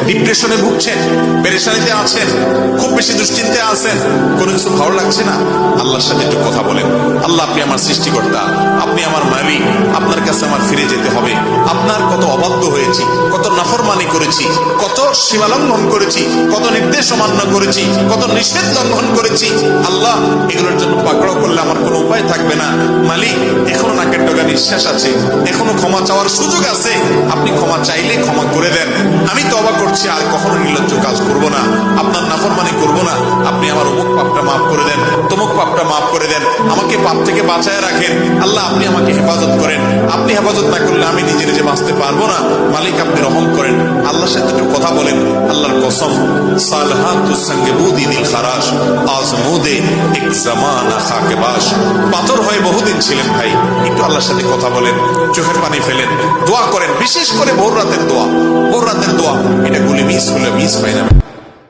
ডিপ্রেশনে ভুগছেন, পেরেশানিতে আছেন, খুব বেশি দুশ্চিন্তায় আছেন, কোনো কিছু ভালো লাগছে না, আল্লাহর সাথে একটু কথা বলেন। আল্লাহ, আপনি আমার সৃষ্টিকর্তা, আপনি আমার মালিক, আপনার কাছে আমার ফিরে যেতে হবে। আপনার কত অবাধ্য হয়েছি, কত নাফরমানি করেছি, কত সীমা লঙ্ঘন করেছি, কত নির্দেশ অমান্য করেছি, কত নিষেধ লঙ্ঘন করেছি। আল্লাহ, এগুলোর জন্য পাকড়াও করলে আমার কোনো উপায় থাকবে না। মালিক, এখনো নাকের ডগা নিঃশ্বাস আছে, এখনো ক্ষমা চাওয়ার সুযোগ আছে, আপনি ক্ষমা চাইলে ক্ষমা করে দেন। আমি তওবা করছি, আর কখনো নির্লজ্জ কাজ করব না, আপনার নাফরমানি করব না। আপনি আমার অমুক পাপটা মাফ করে দেন, তমুক পাপটা মাফ করে দেন, আমাকে পাপ থেকে বাঁচায় রাখেন। আল্লাহ, আপনি আমাকে হেফাজত করেন, আপনি হেফাজত না করলে আমি নিজে নিজে বাঁচতে পারবো না। মালিক, আপনি রহম করেন। আল্লাহর সাথে একটু কথা বলেন। আল্লাহর কসম, সালহাতুস সঙ্গে বুদি দিল খারাস, আজমুদে এক জামানা খাকে বাস। পাথর হয়ে বহুদিন ছিলেন ভাই, একটু আল্লাহর সাথে কথা বলেন, চোখের পানি ফেলেন, দোয়া করেন। বিশেষ করে ভোর রাতের দোয়া, ভোর রাতের দোয়া, এটা গুলি মিস হলে মিস পাই না।